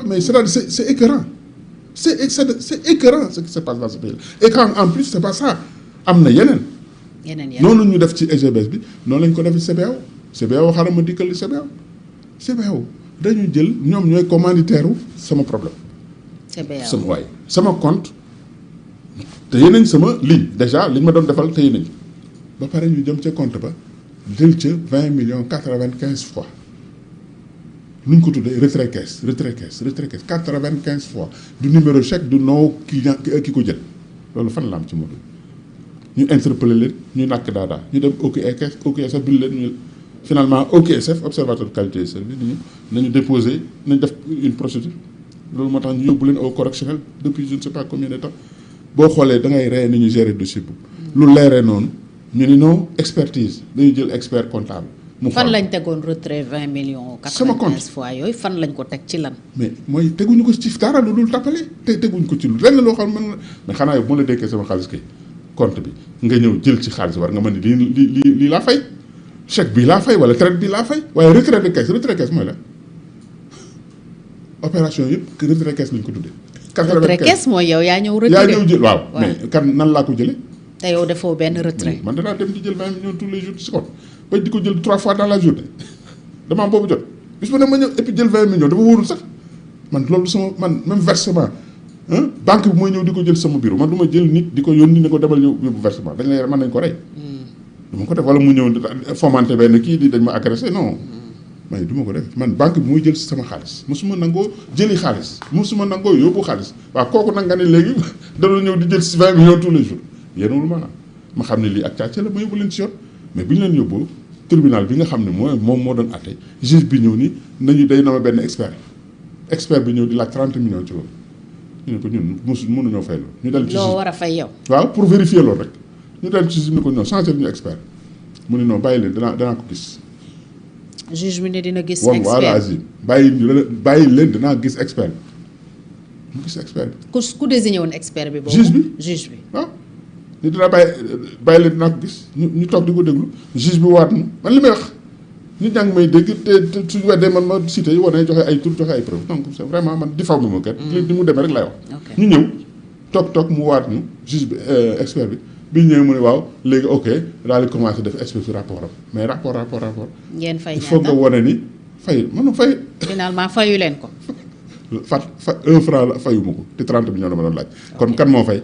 mais c'est écœurant c'est écœurant ce qui se passe dans ce pays et quand en plus c'est pas ça am na yeneen noonu ñu def ci SGBS bi noonu lañ ko def ci CBAO xaaral ma dikkal CBAO dañu jël ñoom ñooy commanditaire sama problème sama compte téye nañ sama ligne déjà liñ ma doon defal téye nañ ba pare ñu jëm ca compte ba jël ca 20 millions 95 fois nu ñu ko tuddee retrait caisse 95 fois du numéro chèque du nom ki ko jël loolu fan la am ci moom ñu interpellé leen ñu nàkk daadaa ñu dem OQSF bind leen ñu finalement OQSF observateur de qualité et service nañu déposé nañ def une procédure loolu moo tax ñu yóbbu leen au correctionnel depuis je ne sais pas combien de temps boo xoolee da ngay rey ni ñu gérer dossier bu lu leeree noonu ñu ni non expertise dañuy jël expert comptable. fan lañ tegoon retrait 20 millions. sama compte 95 fois yooyu fan lañ ko teg ci lan. mais mooy teguñu ko ci dara lu dul tappale teguñu ko ci lu lenn loo xam ne mais xanaa yow bu ma la dékkee sama xaalis kay compte bi nga ñëw jël ci xaalis war nga mën ni lii laa fay chèque bii laa fay wala traite bii laa fay waaye retrait de caisse mooy la opération yëpp retrait caisse lañ ko tuddee. retrait caisse mooy yow yaa ñëw retiré jël waaw mais kan nan laa ko jëlee. te yow defoo benn retrait. man danaa dem di jël 20 millions tous les jours ci compte ba di ko jël 3 fois dans la journée dama am boobu jot bis bu ne ma ñëw et puis jël 20 millions dafa wóorul sax man loolu sama man même versement banque bi mooy ñëw di ko jël sama bureau man du ma jël nit di ko yónni ne ko demal yóbbu versement dañ lay mën nañ ko rey. du ma ko def wala mu ñëw fomenté benn kii di dañ ma agressé non. mais du ma ko def man banque bi muy jël sama xaalis mosuma nangoo jëli xaalis mosuma nangoo yóbbu xaalis waaw kooku nag nga ne léegi dana ñëw di jël si 20 millions tous les jours yéenawul maanaam ma xam ne lii ak càcc la ma yóbbu leen si yoon mais bi ñu leen yóbbu tribunal bi nga xam ne moom moo doon àtte juge bi ñëw ni nañu day na ma benn expert bi ñëw di laaj 30 millions ci loolu ñu ne ko ñun mënuñoo fay loolu. ñu dal ci loo war a fay yow. waaw pour vérifier loolu rek ñu dal ci juge ni ko ñëw changé ñu expert mu ne non bàyyi leen danaa ko gis. juge bi ne dina gis. expert voilà bàyyi leen dinaa gis expert bi mu gis expert bi. ku désigné woon expert bi. boobu juge bi waaw. ni dinaa bàyyi leen dinaa ko gis ñu toog di ko déglu juge bi waat na man li may wax nit ñaa ngi may dégg te suñu weddee man ma cité wane joxe ay tur joxe ay preuve donc c'est vraiment man di faw mi ma kat. li mu demee rek laay wax. ñu ñëw toog mu waat ñu juge bi expert bi ñëwee mu ne waaw léegi ok daal di commencé def espèce de rapport am mais rapport. ngeen fay il faut nga wane ni fay mënu fay. finalement fayu leen ko. fa 1 franc la fayuma ko te 30 millions la ma doon laaj. kon kan moo fay.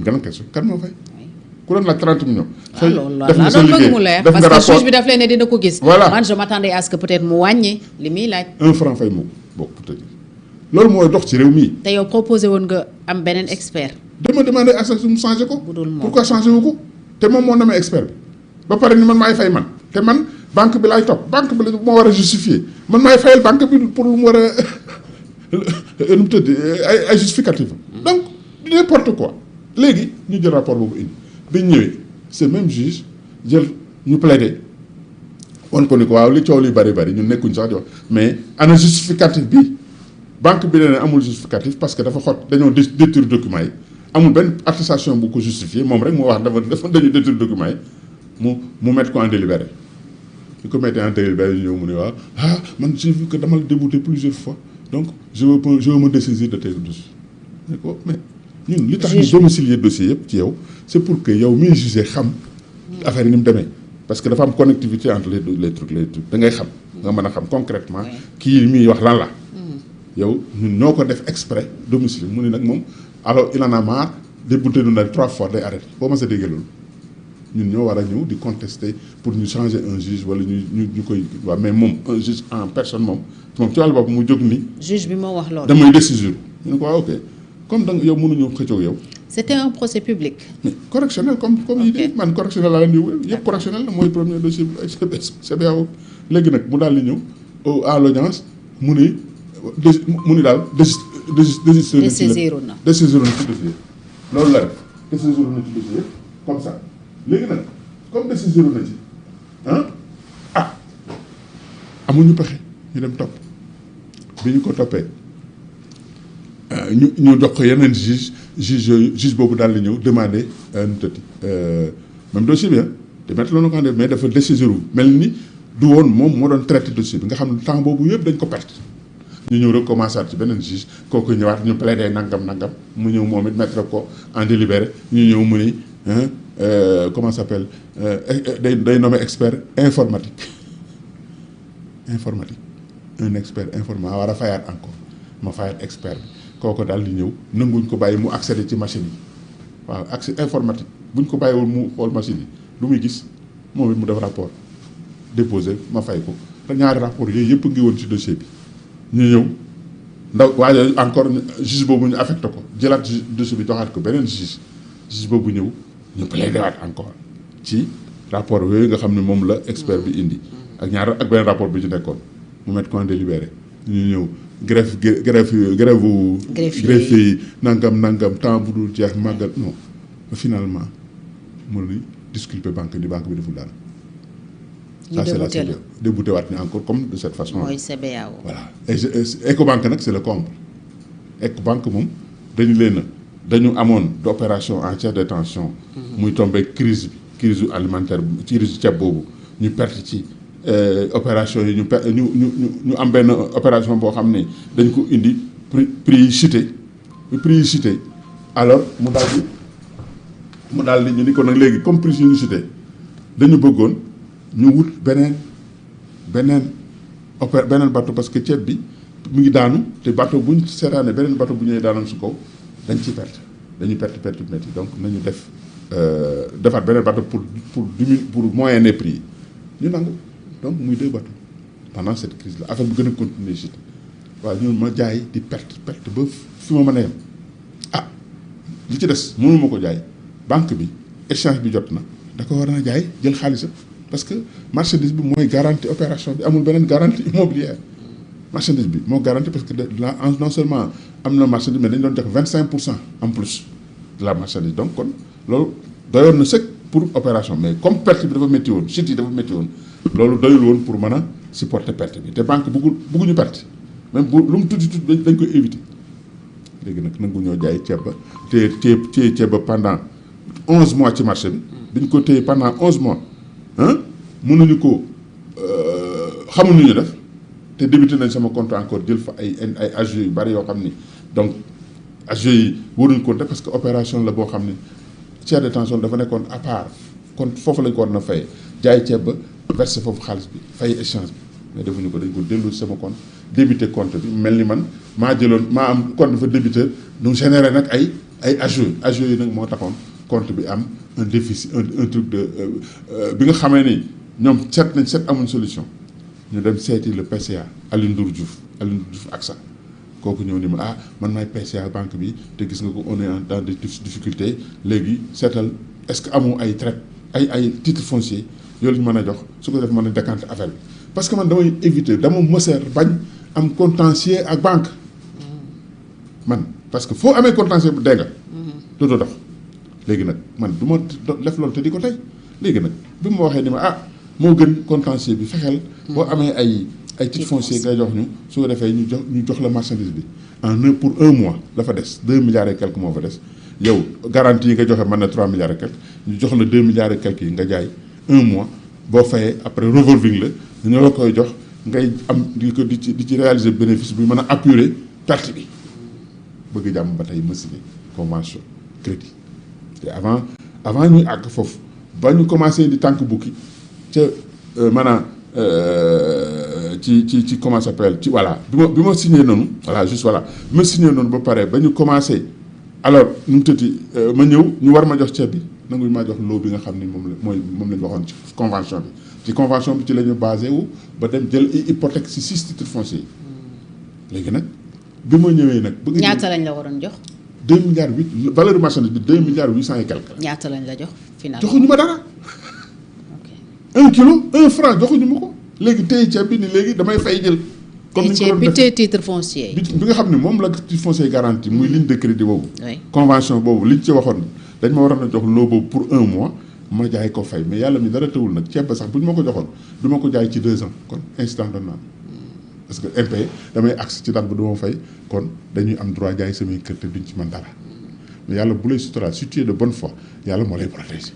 gën a question kan moo fay. ku doon laaj 30 millions. xëy def nga sa liggéey def nga rapport parce que juge bi daf leen ne dina ko gis. voilà man je m'attendais à ce que peut-être mu wàññi li muy laaj. 1 franc fay ma ko bokk pour te dire loolu mooy dox ci réew mi. te yow proposé woon nga am beneen expert. dama demandé à ce que mu changé ko. bu dul moom pourquoi changé wu ko te moom moo namee expert bi ba pare ni man maay fay man te man banque bi laay topp banque bi la moo war a justifier man maay fayal banque bi pour lu mu war a nu mu tëdd ay justificatif donc du n'importe quoi léegi ñu jël rapport boobu indi bi ñu ñëwee ce même juge jël ñu plaidé wan ko ni ko waaw li coow li bari ñun nekkuñ sax di wax mais ana justificatif bi banque bi nee na amul justificatif parce que dafa xot dañoo détruire documents yi amul benn attestation bu ko justifié moom rek moo wax dafa dañu détruire documents yi mu mettre ko en délibéré ñu ko mettre en délibéré ñu ñëw mu ne waaw man j'ai vu que dama la débouté plusieurs fois donc je veux me dessaisir de tes dossiers ne ko mais ñun li tax ñu domicilier dossier yëpp ci yow c'est pour que yow miy jugé xam affaire yi ni mu demee parce que dafa am connectivité entre les trucs da ngay xam nga mën a xam concrètement kii muy wax lan la yow ñun ñoo ko def exprès domicile mu ne nag moom alors il en a marre débouté nu na 3 fois day arrêté boo ma sa déggee loolu ñun ñoo war a ñëw di contester pour ñu changer un juge wala ñu koy waaw mais moom un juge en personne moom ci wàllu bopp mu jóg ni juge bi moo wax loolu damay décision ñu ne ko waaw ok comme da nga yow mënuñu xëccoo yow. c'était un procès public. mais correctionnel comme yi di man correctionnel laa leen di wéy yëpp correctionnel la mooy premier dossier CBAO léegi nag mu daal di ñëw à l'audience mu ni daal décision na ci dossier loolu la def décision na ci dossier comme ça léegi nag comme décision na ci amuñu pexe ñu dem topp bi ñu ko toppee ñu jox ko yeneen juge boobu daal di ñëw demandé nu tëddi même dossier bi te mettre la na ko mais dafa décision mel ni du woon moom moo doon traité dossier bi nga xam ne temps boobu yëpp dañ ko perte ñu ñëw recommencer ci beneen juge kooku ñëwaat ñu plaider nangam mu ñëw moom it mettre ko en délibéré ñu ñëw mu ni comment ça s'appelle day nommé expert informatique un expert informatique war a fayaat encore ma fayaat expert bi kooku daal di ñëw nanguñ ko bàyyi mu accéder ci machine yi waaw accès informatique buñ ko bàyyiwul mu xool machine yi lu muy gis moom it mu def rapport déposé ma fay ko te ñaari rapport yooyu yëpp ngi woon ci dossier bi ñu ñëw ndaw waaye encore juge boobu ñu affecté ko jëlaat dossier bi joxaat ko beneen juge boobu ñëw ñu plaidé waat encore ci rapport yooyu nga xam ne moom la expert bi indi ak beneen rapport bi ci nekkoon mu mettre ko en délibéré ñu ñëw greffe yi nangam temps bu dul jeex màggal non finalement mu ni disculper banque bi deful dara. Ça c'est la CBAO débouté waat ni encore comme de cette façon. mooy CBAO. voilà Ecobank nag c'est le comble. Ecobank moom dañu amoon d'opération en tiers de tension. muy tombé crise alimentaire crise ceeb boobu ñu perte ci opération yi ñu am benn opération boo xam ne dañ ko indi prix yi chuté alors mu daal di ñu ni ko nag léegi comme prix yi ñu chuté dañu bëggoon ñu wut beneen bateau parce que ceeb bi mu ngi daanu te bateau buñ seetaanee beneen bateau bu ñëwee daanoon su kaw dañu perte métti donc nañu defaat beneen bateau pour moyenner prix yi ñu nangu donc muy 2 bateaux pendant cette crise là affaire bi gën a continuer chuté waaw ñun ma jaay di perte ba fi ma mën a yem li ci des mënuma ko jaay banque bi échange bi jot na da ko war a jaay jël xaalisam parce que marchandise bi mooy garantie opération bi amul beneen garantie immobilière marchandise bi moo garantie parce que là non seulement am na marchandise mais dañu doon jox 25% en plus de la marchandise donc kon loolu doyoon na sëkk pour opération mais comme perte bi dafa métti woon chute yi dafa métti woon loolu doyul woon pour mën a supporter perte bi te banque bëgguñu perte même bu lu mu tuuti dañ koy éviter léegi nag nangu ñoo jaay ceeb ba téye ceeb ba pendant 11 mois ci marché bi dañ ko téye pendant 11 mois mënuñu ko xamul nu ñu def te débuté nañ sama compte encore jël fa ay agios yu bari yoo xam ni donc agios yi waruñu ko def parce que opération la boo xam ni tiers de tension dafa nekkoon à part kon foofu lañ ko war na fay jaay ceeb ba verser foofu xaalis bi fay échange bi mais defuñu ko dañ ko dellu sama compte débuté compte bi mel ni man maa am compte dafa débuté ñu généré nag ay agios yi nag moo taxoon compte bi am un déficit un truc de bi nga xamee ni ñoom seet amuñ solution ñu dem seeti le PCA Alioune Ndour Diouf ak sax kooku ñëw ni ma man maay PCA banque bi te gis nga ko on est dans des difficultés léegi seetal est-ce que amu ay traite ay titre foncier yooyu la ñu mën a jox su ko def mën a décanter affaire bi parce que man damay éviter dama mëseer bañ am contentieux ak banque man parce que foo amee contentieux bu dee nga dootoo dox léegi nag man du ma def loolu te di ko tey léegi nag bi ma waxee ni ma moo gën contentieux bi fexeel boo amee ay titre foncier ngay jox ñu su ko defee ñu jox la marchandise bi pour 1 mois dafa des 2 milliards et quelques moo fa des yow garantie yi nga joxe mën na 3 milliards et quelques ñu jox la 2 milliards et quelques yi nga jaay 1 mois boo fayee après revolving la ñu la koy jox ngay am di ci réaliser bénéfice bi mën a apurer perte bi bëgg jàmm ba tey ma signé convention crédit te avant ñuy àgg foofu ba ñu commencé di tànk bukki ca maanaam ci comment ça s'appelle ci voilà bi ma signé noonu voilà juste voilà bi ma signé noonu ba pare ba ñu commencé alors nu mu tëddi ma ñëw ñu war ma jox ceeb bi nanguñu maa jox loo bi nga xam ni moom la ñu waxoon ci convention bi ci la ñu basé wu ba dem jël hypothèque ci 6 titres fonciers yi léegi nag bi ma ñëwee nag. bëgg ñaata lañ la waroon jox. 2 milliards 8 valeur du marchandise bi 2 milliards 800 et quelque. ñaata lañ la jox finalement joxuñu ma dara. ok 1 kilo 1 franc joxuñu ma ko. léegi tey ceeb bi ni léegi damay fay jël. comme ni ñu ko doon defee titre foncier yi. bi nga xam ne moom la titre foncier garantie muy ligne de crédit boobu. convention boobu liñ ci waxoon dañ ma waroon a jox loo boobu pour 1 mois ma jaay ko fay mais yàlla mi dara tëwul nag ceeb ba sax bu ñu ma ko joxoon du ma ko jaay ci 2 ans kon instant de naan parce que impayé damay agsi ci date bu duma fay kon dañuy am droit jaay samay kër te duñ ci mën dara mais yàlla bu lay suturaal si tu es de bonne foi yàlla moo lay protéger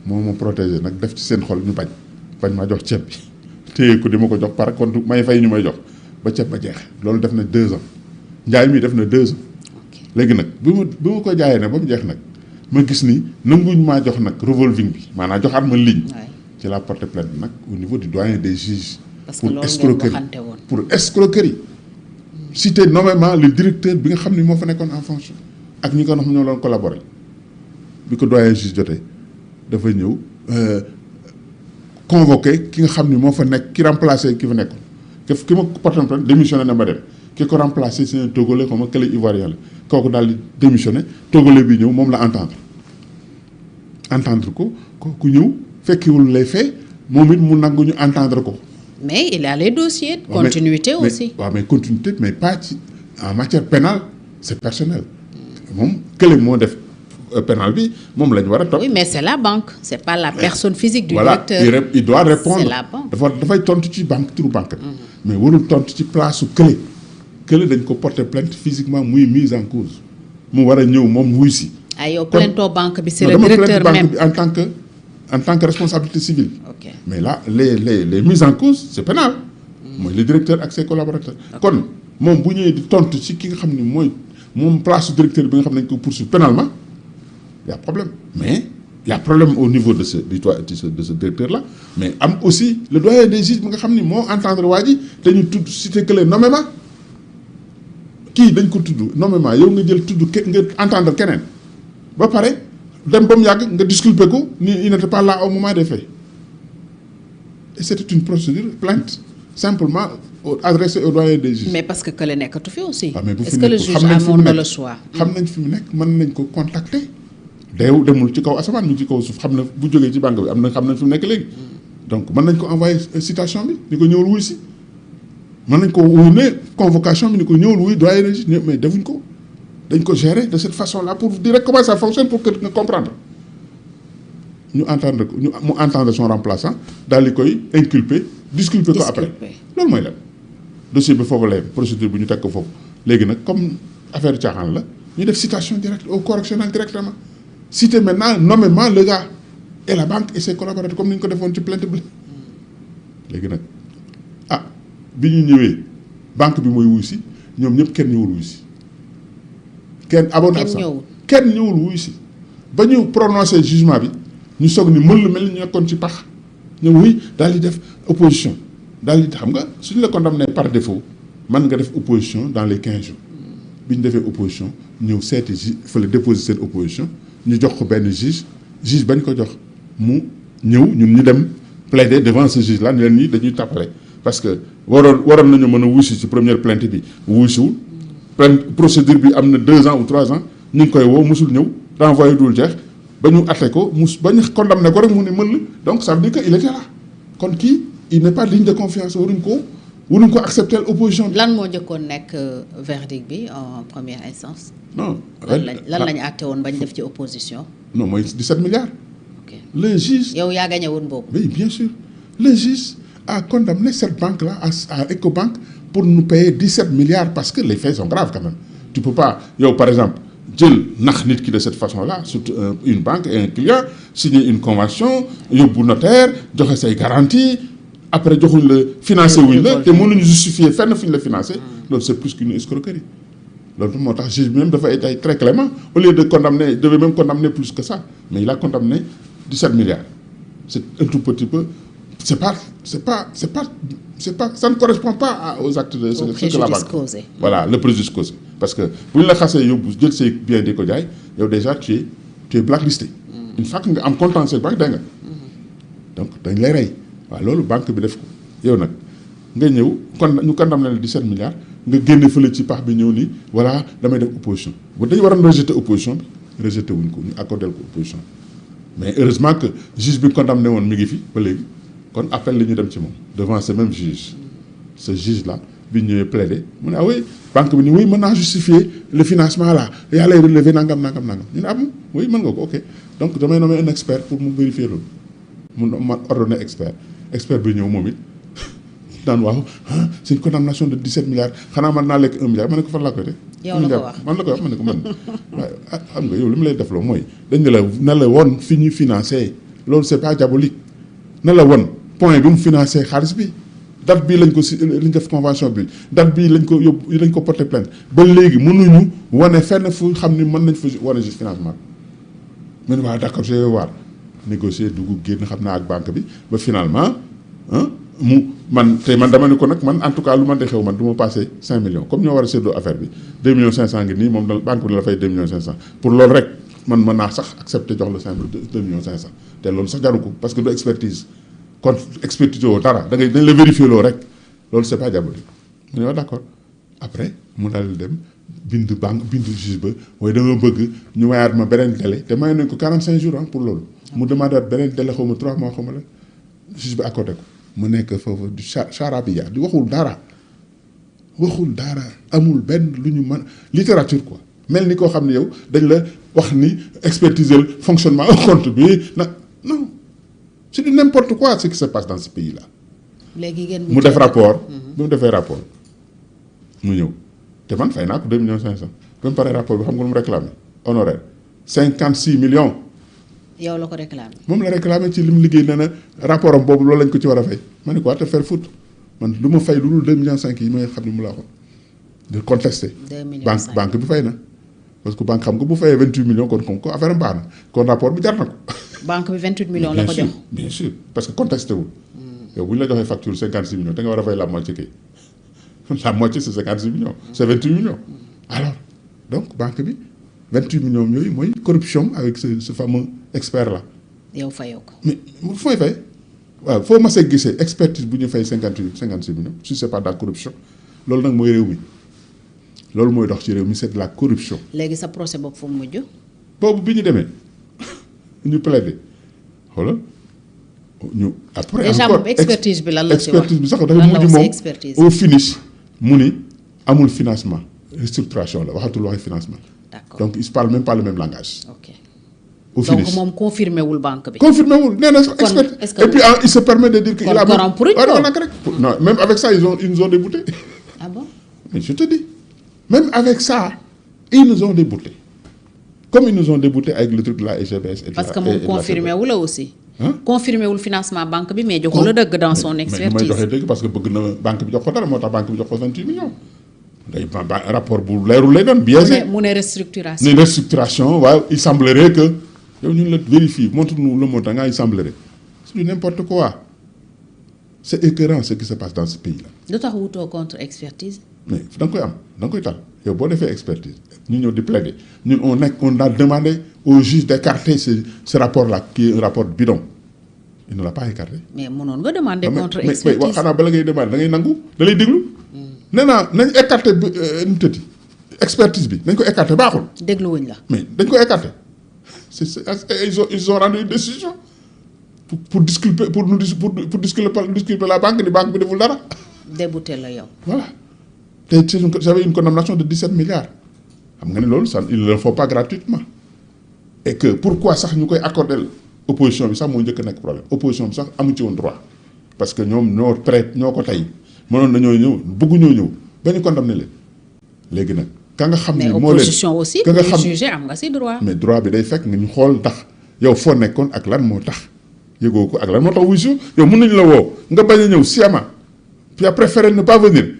moo ma protéger nag def ci seen xol ñu bañ maa jox ceeb bi téye ko di ma ko jox par contre may fay ñu may jox ba ceeb ba jeex loolu def na 2 ans njaay mi def na 2 ans léegi nag bi ma ko jaayee ne ba mu jeex nag ma gis ni nanguñ maa jox nag revolving bi maanaam joxaat ma ligne ci la porte plainte nag au niveau du doyen des juges pour escroquerie cité nommément le directeur bi nga xam ni moo fa nekkoon en fonction ak ñi ko xam ñoo doon collaborer bi ko doyen juge jotee dafa ñëw convoqué ki nga xam ni moo fa nekk ki remplacé ki fa nekkoon ki ma porté plainte démissionné na ma dem ki ko remplacé c'est un Togolais comme kële Ivoirien la kooku daal di démissionné Togolais bi ñëw moom la entendre ko ku ñëw fekkiwul lay fay moom it mu nangu ñu entendre ko. mais il a les dossiers de continuité aussi. waaw mais continuité mais pas ci en matière pénale c'est personnel moom kële moo def pénal bi moom la ñu war a topp. oui mais c'est la banque c'est pas la personne physique du voilà, directeur. il doit répondre c'est la banque. dafay tontu ci banque turu banque bi. mais warul tontu ci place su kële dañ ko porter plainte physiquement muy mise en cause mu war a ñëw moom wuy si. ah yow plaintoo banque bi c'est le directeur même bi en tant que responsabilité civile. ok mais là les mises en cause c'est pénal. mooy le directeur ak ses collaborateurs. kon moom bu ñëwee di tontu ci ki nga xam ni mooy moom place su directeur bi nga xam ne dañ ko poursuivre pénalement y a problème mais y a problème au niveau de ce directeur là mais am aussi le doyen des juges bi nga xam ni moo entendre waa ji te ñu tudd cité que nommément kii dañ ko tudd nommément yow nga jël tudd nga entendre keneen ba pare dem ba mu yàgg nga disculper ko ni il n'était pas là au moment des faits et c'était une procédure plainte simplement adressée au doyen des juges. mais parce que kële nekkatu fi aussi. mais bu est-ce que le juge amoon na le choix. xam nañ fi mu nekk mën nañ ko contacter. demul ci kaw asamaan mi ci kaw suuf xam na bu jógee ci banque bi am na xam nañ fi mu nekk léegi. donc mën nañ ko envoyer citation bi ni ko ñëwul wuy si. mën nañ ko ne convocation bi ni ko ñëwul wuy doyen des juges mais defuñ ko. dañ ko gérer de cette façon-là pour dire comment ça fonctionne pour que nga comprendre ñu entendre ko mu entendre son remplaçant daal di koy inculper disculper ko après loolu mooy lan dossier bi foofu la yem procédure bi ñu teg ko foofu léegi nag comme affaire caaxaan la ñu def citation directe au correctionnel directement citer maintenant nommément le gars et la banque et ses collaborateurs comme ni ñu ko defoon ci plainte bi léegi nag bi ñu ñëwee banque bi mooy wuy si ñoom ñëpp kenn ñëwul wuy si kenn abonné absent kenn ñëwul wuy si ba ñu prononcé jugement bi ñu soog ni mën la mel ni ñu nekkoon ci pax ñu wuy daal di def opposition daal di xam nga suñu la condamné par défaut mën nga def opposition dans les 15 jours bi ñu defee opposition ñëw seeti juge fële déposer seen opposition ñu jox ko benn juge bañ ko jox mu ñëw ñun ñu dem plaider devant ce juge là ni leen nii dañuy tàppale parce que waroon nañu mën a wuy si ci première plainte bi wuy siwul procédure bi am na 2 ans ou 3 ans ñu ngi koy woo musul ñëw renvoyé dul jeex ba ñu atte ko ba ñu condamné ko rek mu ne mën la donc ça veut dire que il était là kon kii il n'est pas digne de confiance waruñ ko accepter opposition bi. lan moo njëkkoon nekk verdict bi en première instance. non lan lañu àtte woon bañ def ci opposition. non mooy 17 milliards. ok le juge. yow yaa gagné woon boobu. oui bien sûr le juge a condamné cette banque là à Ecobank pour nous payer 17 milliards parce que les faits sont graves quand même tu peux pas yow par exemple jël nax nit ki de cette façon là surtout une banque et un client signer une convention yóbbu notaire joxe say garantie après joxuñ la financé wuñ la te mënuñu justifier fenn fu ñu la financé loolu c'est plus qu'une escroquerie loolu moo tax juge bi même dafa été très clément au lieu de condamner il devait même condamner plus que ça mais il a condamné 17 milliards c'est un tout petit peu ça ne correspond pas aux actes de ce que la banque causé. Voilà le préjudice causé parce que bu ñu la xasee yóbbu jël say bien di ko jaay yow déjà tu es blacklisté. une fois que nga am contentieux banque da nga donc dañ lay rey waaw loolu banque bi def ko yow nag nga ñëw ñu condamné la 17 milliards nga génne fële ci pax bi ñëw ni voilà damay def opposition bu dañu waroon rejeter opposition bi rejeté wuñ ko ñu accordé ko opposition mais heureusement que juge bi condamné woon mi ngi fi ba léegi kon appel la ñu dem ci moom devant ce même juge ce juge là bi ñëwee plaider mu ne oui banque bi ni oui mën naa justifier le financement là yaa lay relever nangam ñu ne bon oui mën nga ko ok donc damay nommer un expert pour mu vérifier loolu mu ma ordonné expert bi ñëw moom it daan waaw c'est une condamnation de 17 milliards xanaa man naa lekk 1 milliard ma ne ko fan laa koy teg. yow la ko wax man la ko wax ma ne ko man waaye xam nga yow li mu lay def loo mooy dañ ne la woon fi ñuy financé loolu c'est pas diabolique na la woon point bi mu financé xaalis bi date bii lañ ko si lañ def convention bi date bii lañ ko yóbbu lañ ko porté plainte ba léegi mënuñu wane fenn fu xam ni mën nañ fa wane juste financement bi. man waa d'accord je vais voir négocier dugg génn xam naa ak banque bi ba finalement man dama ne ko nag man en tout cas lu man de xew man du ma passé 5 millions comme ñoo war a séddoo affaire bi 2 millions 500 ngi nii moom banque bi la fay 2 millions 500 pour loolu rek man mën naa sax accepter jox la 2 millions 500 te loolu sax jaru ko parce que du expertise kon expertise woo dara dañ la vérifier loo rek loolu c'est pas diabolique mu ne waaw d'accord après mu daal di dem bind juge ba waaye dama bëgg ñu mayaat ma beneen délai te may nañ ko 45 jours pour loolu mu demandé beneen délai xaw ma 3 mois xaw ma la juge bi accordé ko mu nekk foofu du charabia di waxul dara amul benn lu ñu mën littérature quoi mel ni koo xam ne yow dañ la wax ni expertiser le fonctionnement compte bi non c'est du n'importe quoi ce qui se passe dans ce pays là. léegi ngeen mu def rapport bi mu defee rapport mu ñëw te man fay naa ko 2 millions 500 ba mu paree rapport bi xam nga lu mu réclamé honoraire 56 millions. yow la ko réclamé. moom la réclamé ci li mu liggéey nee na rapport am boobu loolu lañ ko ci war a fay ma ne ko te faire foutre man du ma fay lu dul 2 millions 5 yi ma xam ne mu la waxoon de contester. 2 millions 5 banque bi fay na parce que banque xam nga bu fayee 28 millions kon comme ko affaire am baax na kon rapport bi jar na ko. banque bi 28 millions la ko jox bien sûr parce que contesté wul. yow bu ñu la joxee facture 56 millions da nga war a fay la moitié kay la moitié c'est 56 millions c'est 28 millions alors donc banque bi 28 millions yooyu mooy corruption avec ce fameux expert là. yow fayoo ko. mais fu may fay waaw foo ma see gisee expertise bu ñu fay 56 millions si c'est pas de la corruption loolu nag mooy réew mi loolu mooy dox ci réew mi c'est de la corruption. léegi sa procès boobu fu mu mujj. boobu bi ñu demee ñu plaider xoolal ñu. après déjà moom expertise bi lan la si wax expertise bi sax dafa mujj moom au finish mu ni amul financement restructuration la waxatul waxi financement. d'accord donc il parle même pas le même langage. ok au finish donc moom confirmé wul banque bi. confirmé wul nee na sax expert et puis il se permet de dire que il a non même avec ça ils nous ont débouté. ah bon mais je te dis même avec ça ils nous ont débouté comme ils nous ont débouté avec le truc de la SGBS. parce que moom confirmé wu la aussi. confirmé wul financement banque bi mais joxu la dëgg dans son expertise. mais may joxe dëgg parce que bëgg na banque bi jox ko dara moo tax banque bi jox ko 28 millions. ngay rapport bu leerul lay doon biaisé. mu ne restructuration. ne restructuration waaw il semblerait que yow ñun la vérifie montre-nous le montant nga il semblerait c'est du n'importe quoi c'est écœurant ce qui se passe dans ce pays là. lu tax wutoo contre expertise. mais da nga koy am da nga koy tal yow boo defee expertise ñu ñëw di plaider ñun on a demandé au juge d'écarter ce rapport là qui est un rapport bidon il ne l'a pas écarté. mais mënoon nga demander contre expertise mais xanaa bala ngay demander da ngay nangu da lay déglu. nee naa nañ écarté nu mu tëddi expertise bi nañ ko écarté baaxul. dégluwuñ la. mais dañ ko écarté ils ont rendu une décision pour disculper pour disculper la banque ni banque bi deful dara. débouté la yow. voilà te j'avais une condamnation de 17 milliards xam nga ne loolu ça il ne le faut pas gratuitement et que pourquoi sax ñu koy accorder opposition bi sax moo njëkk nekk problème opposition bi sax amu ci woon droit parce que ñoom ñoo ko tey. mënoon nañoo ñëw bëgguñoo ñëw ba ñu condamné leen léegi nag ka nga xam ni moo leen mais opposition aussi ka nga xam jugé am nga ci droit. mais droit bi day fekk nga ñu xool ndax yow foo nekkoon ak lan moo tax yëgoo ko ak lan moo tax wuyu si yow mën nañu la woo nga bañ a ñëw sciemment puis a préféré ne pas venir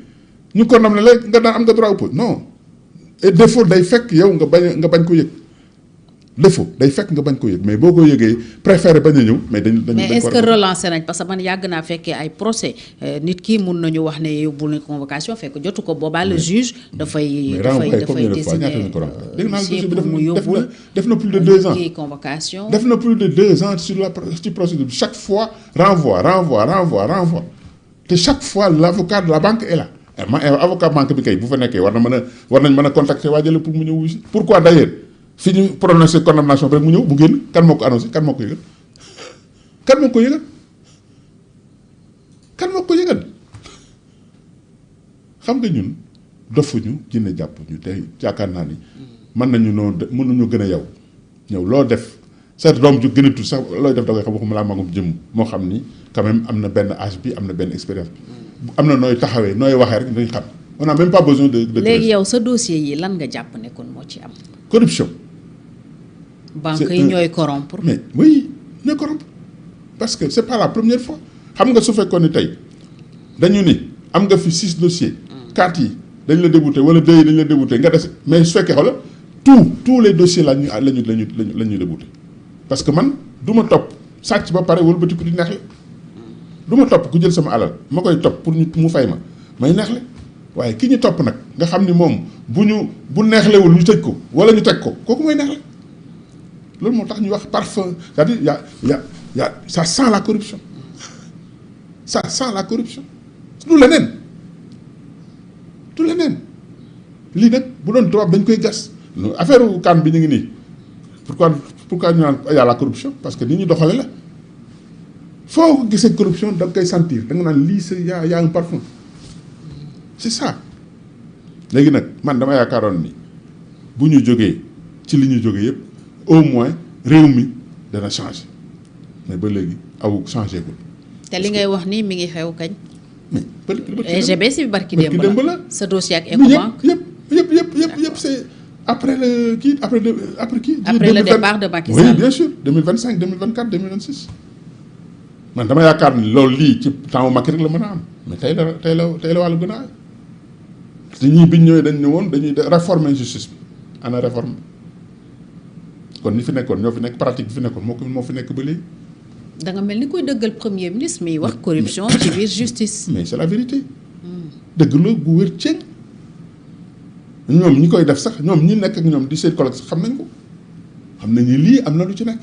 ñu condamné la nga daan am nga droit oppose non et défaut day fekk yow nga bañ ko yëg défaut day fekk nga bañ ko yëg mais boo ko yëgee préféré bañ a ñëw mais mais est-ce que relancé nañ parce que man yàgg naa fekkee ay procès nit ki mun nañu wax ne yóbbu na convocation fekk jotu ko boobaa le juge dafay décider pour mu yóbbul def na plus de 2 ans kii convocation def na plus de 2 ans ci procédure chaque fois renvoi te chaque fois l'avocat de la banque est là avocat banque bi kay bu fa nekkee war nañ mën a contacter waajale pour mu ñëw wuyu si pourquoi d'ailleurs fi ñu prononcé condamnation rek mu ñëw bu génn kan moo ko annoncé kan moo ko yëgal xam nga ñun dofuñu jinne jàpp ñu te yaakaar naa ni mën nañu gën a yow ñëw loo def sa doom ju gën a tuut sax looy def da koy xam waxuma laa magum jëm moo xam ni quand même am na benn âge bi am na benn expérience bi am na nooy taxawee nooy waxee rek dañ xam on n'a même pas besoin de léegi yow sa dossier yi lan nga jàpp ne kon moo ci am corruption banque yi ñooy corrompre. mais oui ñooy corrompre parce que c'est pas la première fois xam nga su fekkoon ni tey dañu ni am nga fi 6 dossiers. 4 yi dañ la débouté wala 2 yi dañ la débouté nga des mais su fekkee xoolal tous les dossiers la ñu débouté parce que man du ma topp sàcc ba pare wëlbatiku di neexle du ma topp ku jël sama alal ma koy topp pour mu fay ma may neexle waaye ki ñu topp nag nga xam ni moom bu neexlewul ñu tëj ko wala ñu teg ko kooku mooy neexle loolu moo tax ñu wax parfum c'est-à-dire y a ça sent la corruption ça sent la corruption du leneen lii nag bu doon tubaab dañ koy gas affaire kan bi ñu ngi nii pourquoi ñu naan y a la corruption parce que ni ñu doxale la foo ko gisee corruption da nga koy sentir da nga naan lii c'est y a un parfum c'est ça léegi nag man dama yaakaaroon ni bu ñu jógee ci li ñu jógee yëpp au moins réew mi dana changer mais ba léegi changé gul. te li ngay wax nii mi ngi xew kañ. mais EGBC bi barki démb la sa dossier ak Ecobank. yëpp c'est après le kii après kii. après le départ de Macky Sall. oui bien sûr 2025 2024 2026. man dama yaakaar ni loolu lii ci temps Macky rek la mën a am mais tey la wàllu gën a aay te ñii biñ ñëwee dañ ne woon dañuy réformer justice bi ana réforme kon ñi fi nekkoon ñoo fi nekk pratique bi fi nekkoon moo fi nekk ba léegi. da nga mel ni koy dëggal premier ministre mi wax corruption ci biir justice. mais c'est la vérité. dëgg la bu wér ceeb ñoom ñi koy def sax ñoom ñi nekk ak ñoom di seen collègue sax xam nañ ko xam nañu lii am na lu ci nekk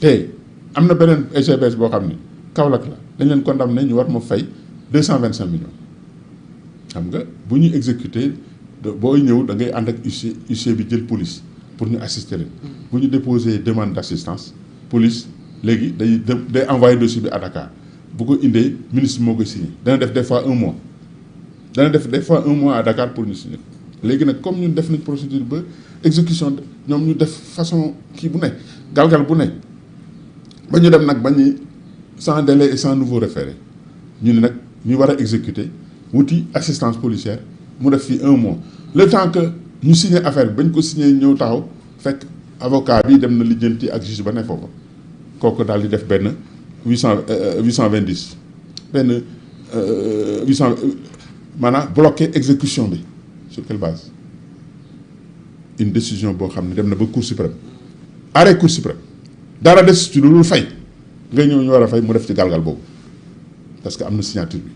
te am na beneen EGBS boo xam ni Kaolack la dañ leen condamné ñu war ma fay 225 millions xam nga bu ñuy exécuter booy ñëw da ngay ànd ak huissier bi jël police pour ñu assister leen. bu ñu déposer demande d'assistance police léegi day envoyer dossier bi à Dakar bu ko indee ministre moo koy signé dana def des fois un mois à Dakar pour ñu signer léegi nag comme ñun def nañ procédure ba exécution ñoom ñu def façon kii bu nekk galgal bu nekk ba ñu dem nag ba ñu sans délai et sans nouveau référé ñu ne nag ñu war a exécuter wuti assistance policière mu def fii un mois le temps que ñu signé affaire bi bañ ko signé ñëw taxaw fekk avocat bi dem na lijjanti ak juge ba ne foofa kooku daal di def benn 820 benn 800 maanaam bloqué exécution bi sur quelle base une décision boo xam ne dem na ba Cour suprême arrêt Cour suprême dara des ci lu dul fay ngay ñëw ñu war a fay mu def ci galgal boobu parce que am na signature bi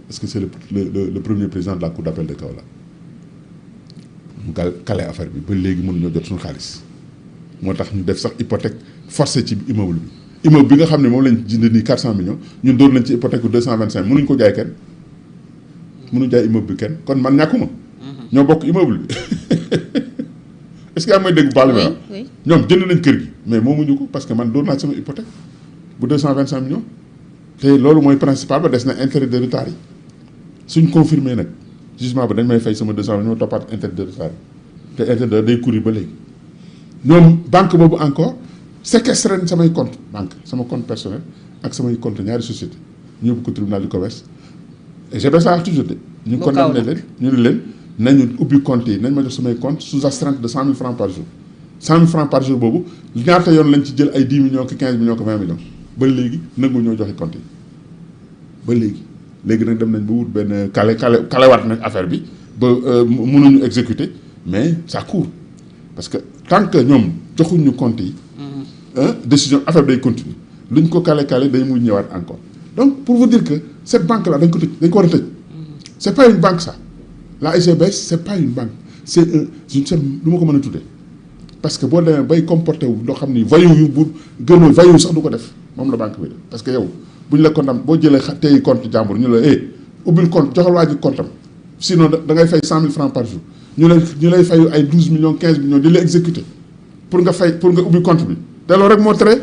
parce que c'est le premier président de la Cour d'appel de Kaolack mu kale affaire bi ba léegi mënuñoo jot suñu xaalis moo tax ñu def sax hypothèque forcée ci immeuble bi nga xam ne moom lañ jënd nii 400 millions ñun doon nañ ci hypothèque bu 225 mënuñ ko jaay kenn mënuñ jaay immeuble bi kenn kon man ñàkkuma ñoo bokk immeuble bi est-ce que yaa may dégg baal bi ñoom jënd nañ kër gi mais moomuñu ko parce que man doon naa sama hypothèque bu 225 millions te loolu mooy principal ba des na intérêt de retard yi suñ confirmé nag jugement ba dañ may fay sama 200 millions toppaat intérêt de retard yi te intérêt de day courir ba léegi ñoom banque boobu encore séquestré nañ samay compte banque sama compte personnel ak samay compte ñaari société ñu yóbbu ko tribunal du commerce et j'ai besoin toujours de ñu condamné leen ñu ne leen nañu ubbi compte yi nañ ma jox samay compte sous astreinte de 100 000 francs par jour 100 000 francs par jour boobu ñaata yoon lañ ci jël ay 10 millions ki 15 millions ki 20 millions ba léegi nangu ñoo joxe compte yi ba léegi nag dem nañ ba wut benn kalewaat nag affaire bi ba mënuñu exécuter mais ça court parce que tant que ñoom joxuñu compte yi décision affaire bi day continuer luñ ko kale day muy ñëwaat encore donc pour vous dire que cette banque là dañ ko war a tëj c'est pas une banque ça la EGBS c'est pas une banque c'est lu ma ko mën a tuddee parce que boo demee bay comporté wu loo xam ni vayu yu bu gënoon vayu sax du ko def moom la banque bi def parce que yow bu ñu la condamné boo jëlee tey compte jàmbur ñu la ubbil compte joxal waa ji compte am sinon da ngay fay 100 000 francs par jour ñu lay fayu ay 12 millions 15 millions di la exécuter pour nga ubbi compte bi te loolu rek moo tere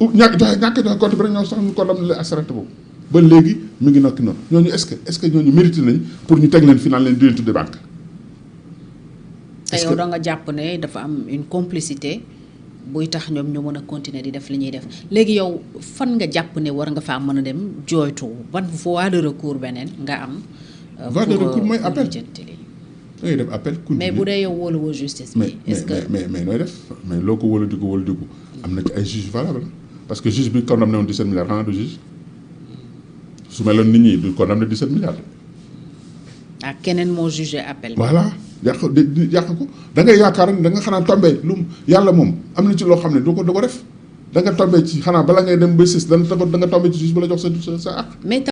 ñàkk joxe compte bi rek ñoo sax ñu condamné la astreinte boobu ba léegi mi ngi nokki noonu ñooñu est-ce que ñooñu mérité nañ pour ñu teg leen fi naan leen di leen tudde banque. te yow da nga jàpp ne dafa am une complicité buy tax ñoom ñu mën a continuer di def li ñuy def léegi yow fan nga jàpp ne war nga faa mën a dem jooytu ban voie de recours beneen nga am. voie de recours mooy appel da ngay def appel. mais bu dee yow wóoluwoo justice bi. est-ce que mais nooy def mais loo ko wóoladiku am na ci ay juge valable parce que juge bi condamné woon 17 milliards xanaa du juge su meloon nit ñi du condamné 17 milliards. ah keneen moo jugé appel. voilà yàq ko da ngay yaakaar ne da nga xanaa tombé lu yàlla moom am na ci loo xam ne du ko def da nga tombé ci xanaa bala ngay dem ba sis da nga tombé ci juge bu la jox sa àq.